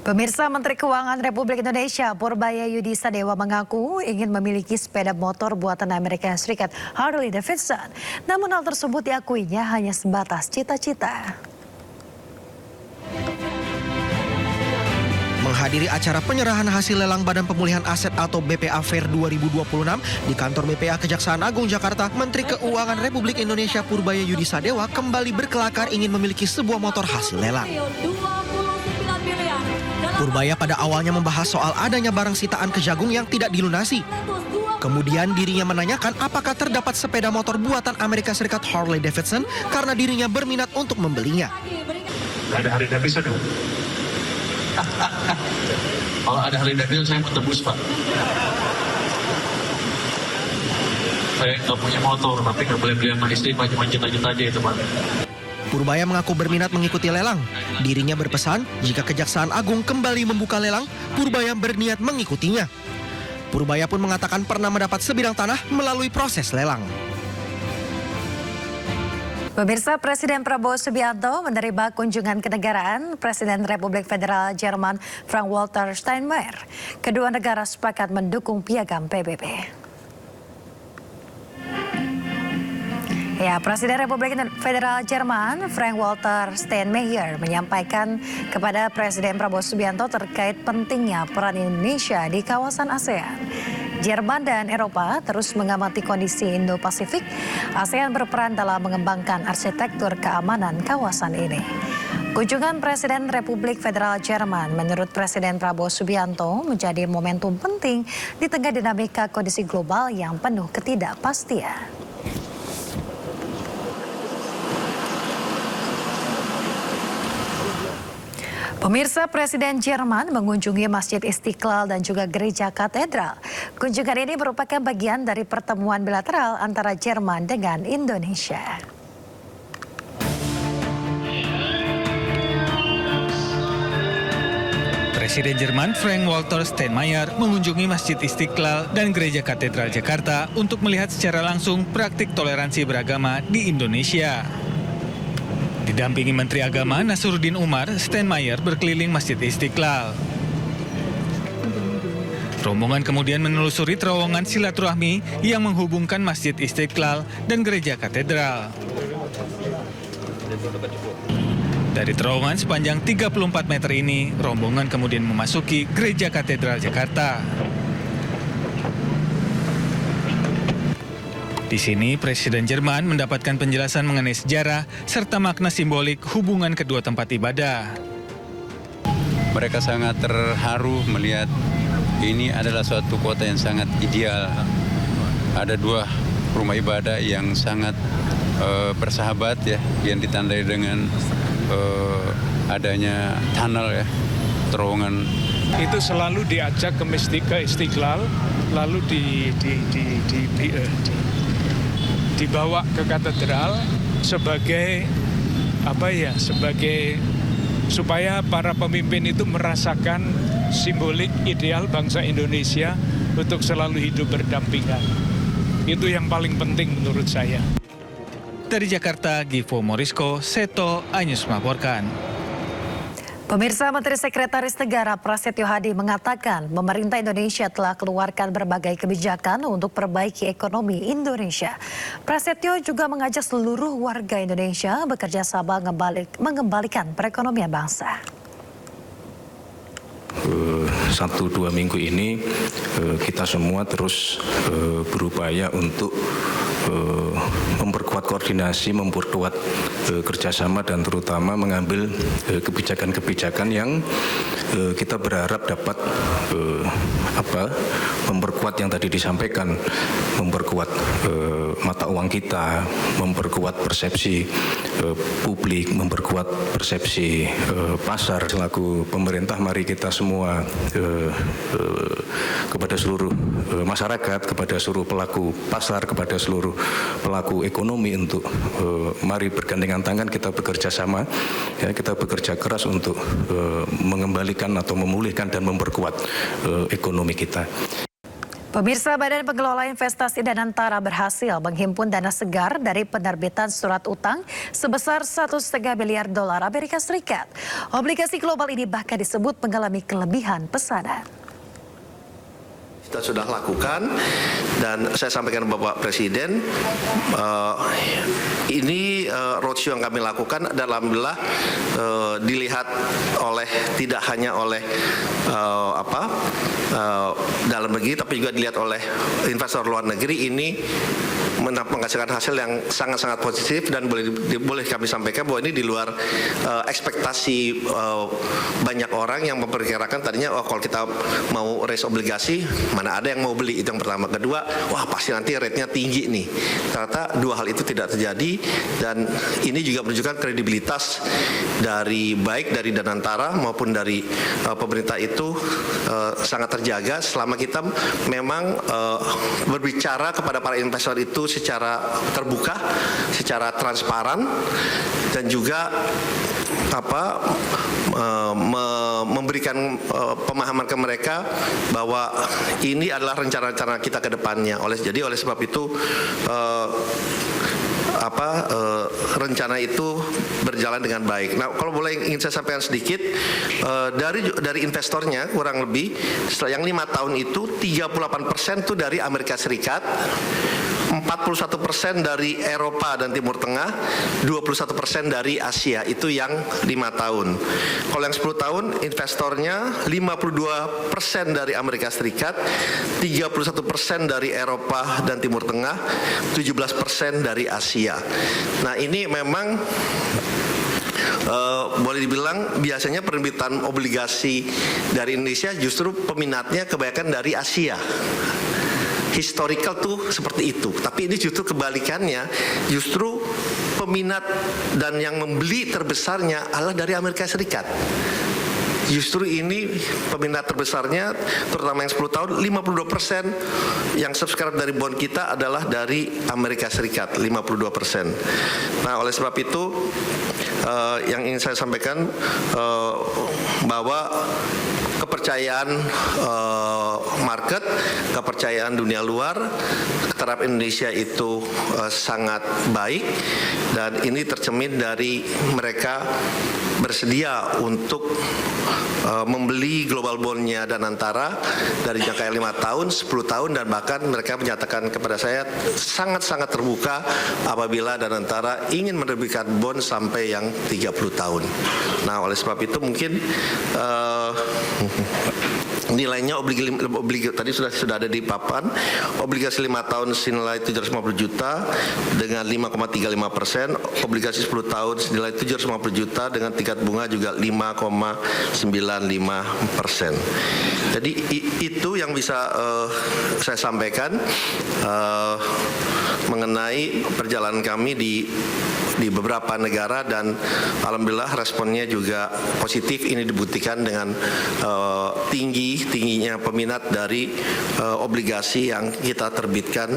Pemirsa, Menteri Keuangan Republik Indonesia Purbaya Yudi Sadewa mengaku ingin memiliki sepeda motor buatan Amerika Serikat Harley Davidson. Namun hal tersebut diakuinya hanya sebatas cita-cita. Menghadiri acara penyerahan hasil lelang Badan Pemulihan Aset atau BPA Fair 2026 di kantor BPA Kejaksaan Agung Jakarta, Menteri Keuangan Republik Indonesia Purbaya Yudi Sadewa kembali berkelakar ingin memiliki sebuah motor hasil lelang. Purbaya pada awalnya membahas soal adanya barang sitaan Kejagung yang tidak dilunasi. Kemudian dirinya menanyakan apakah terdapat sepeda motor buatan Amerika Serikat Harley Davidson karena dirinya berminat untuk membelinya. Ada Harley Davidson dong. Kalau ada Harley Davidson saya mau tebus, Pak. Saya nggak punya motor, tapi nggak boleh beli sama istri, macam-macam aja itu, Pak. Purbaya mengaku berminat mengikuti lelang. Dirinya berpesan jika Kejaksaan Agung kembali membuka lelang, Purbaya berniat mengikutinya. Purbaya pun mengatakan pernah mendapat sebidang tanah melalui proses lelang. Pemirsa, Presiden Prabowo Subianto menerima kunjungan kenegaraan Presiden Republik Federal Jerman Frank-Walter Steinmeier. Kedua negara sepakat mendukung piagam PBB. Ya, Presiden Republik Federal Jerman Frank-Walter Steinmeier menyampaikan kepada Presiden Prabowo Subianto terkait pentingnya peran Indonesia di kawasan ASEAN. Jerman dan Eropa terus mengamati kondisi Indo-Pasifik. ASEAN berperan dalam mengembangkan arsitektur keamanan kawasan ini. Kunjungan Presiden Republik Federal Jerman menurut Presiden Prabowo Subianto menjadi momentum penting di tengah dinamika kondisi global yang penuh ketidakpastian. Pemirsa, Presiden Jerman mengunjungi Masjid Istiqlal dan juga Gereja Katedral. Kunjungan ini merupakan bagian dari pertemuan bilateral antara Jerman dengan Indonesia. Presiden Jerman Frank-Walter Steinmeier mengunjungi Masjid Istiqlal dan Gereja Katedral Jakarta untuk melihat secara langsung praktik toleransi beragama di Indonesia. Didampingi Menteri Agama Nasruddin Umar, Steinmeier berkeliling Masjid Istiqlal. Rombongan kemudian menelusuri terowongan silaturahmi yang menghubungkan Masjid Istiqlal dan Gereja Katedral. Dari terowongan sepanjang 34 meter ini, rombongan kemudian memasuki Gereja Katedral Jakarta. Di sini, Presiden Jerman mendapatkan penjelasan mengenai sejarah serta makna simbolik hubungan kedua tempat ibadah. Mereka sangat terharu melihat ini adalah suatu kota yang sangat ideal. Ada dua rumah ibadah yang sangat bersahabat ya, yang ditandai dengan adanya tunnel ya, terowongan. Itu selalu diajak ke Istiqlal, lalu dibawa ke katedral sebagai supaya para pemimpin itu merasakan simbolik ideal bangsa Indonesia untuk selalu hidup berdampingan. Itu yang paling penting menurut saya. Dari Jakarta, Givo Morisko, Seto, Anyus melaporkan. Pemirsa, Menteri Sekretaris Negara Prasetyo Hadi mengatakan pemerintah Indonesia telah keluarkan berbagai kebijakan untuk perbaiki ekonomi Indonesia. Prasetyo juga mengajak seluruh warga Indonesia bekerja sama mengembalikan perekonomian bangsa. 1-2 minggu ini kita semua terus berupaya untuk memperkuat koordinasi, memperkuat kerjasama dan terutama mengambil kebijakan-kebijakan yang kita berharap dapat memperkuat yang tadi disampaikan, memperkuat mata uang kita, memperkuat persepsi publik, memperkuat persepsi pasar. Selaku pemerintah, mari kita semua kepada seluruh masyarakat, kepada seluruh pelaku pasar, kepada seluruh pelaku ekonomi untuk mari bergandengan tangan kita bekerja sama, ya, kita bekerja keras untuk mengembalikan atau memulihkan dan memperkuat ekonomi kita. Pemirsa, Badan Pengelola Investasi Danantara berhasil menghimpun dana segar dari penerbitan surat utang sebesar $1,5 miliar Amerika Serikat. Obligasi global ini bahkan disebut mengalami kelebihan pesanan. Kita sudah lakukan dan saya sampaikan Bapak Presiden, ini roadshow yang kami lakukan dan alhamdulillah dilihat oleh tidak hanya oleh dalam negeri tapi juga dilihat oleh investor luar negeri. Ini menghasilkan hasil yang sangat-sangat positif dan boleh kami sampaikan bahwa ini di luar ekspektasi banyak orang yang memperkirakan tadinya kalau kita mau raise obligasi mana ada yang mau beli, itu yang pertama. Kedua, wah pasti nanti rate-nya tinggi nih. Ternyata dua hal itu tidak terjadi dan ini juga menunjukkan kredibilitas baik dari Danantara maupun dari pemerintah itu sangat terjaga selama kita memang berbicara kepada para investor itu secara terbuka, secara transparan dan juga memberikan pemahaman ke mereka bahwa ini adalah rencana-rencana kita ke depannya. Jadi oleh sebab itu rencana itu berjalan dengan baik. Nah, kalau boleh ingin saya sampaikan sedikit, dari investornya kurang lebih yang 5 tahun itu 38% itu dari Amerika Serikat, 41% dari Eropa dan Timur Tengah, 21% dari Asia. Itu yang 5 tahun. Kalau yang 10 tahun investornya 52% dari Amerika Serikat, 31% dari Eropa dan Timur Tengah, 17% dari Asia. Nah, ini memang boleh dibilang biasanya penerbitan obligasi dari Indonesia justru peminatnya kebanyakan dari Asia. Historical tuh seperti itu, tapi ini justru kebalikannya, justru peminat dan yang membeli terbesarnya adalah dari Amerika Serikat. Justru ini peminat terbesarnya, terutama yang 10 tahun, 52% yang subscribe dari bond kita adalah dari Amerika Serikat, 52%. Nah, oleh sebab itu, yang ingin saya sampaikan bahwa kepercayaan market, kepercayaan dunia luar terhadap Indonesia itu sangat baik dan ini tercermin dari mereka bersedia untuk membeli global bond-nya Danantara dari jangka 5 tahun, 10 tahun dan bahkan mereka menyatakan kepada saya sangat-sangat terbuka apabila Danantara ingin menerbitkan bond sampai yang 30 tahun. Nah, oleh sebab itu mungkin nilainya obligasi tadi sudah ada di papan, obligasi 5 tahun senilai 750 juta dengan 5,35%, obligasi 10 tahun senilai 750 juta dengan tingkat bunga juga 5,95%. Jadi itu yang bisa saya sampaikan mengenai perjalanan kami di beberapa negara dan alhamdulillah responnya juga positif. Ini dibuktikan dengan tingginya peminat dari obligasi yang kita terbitkan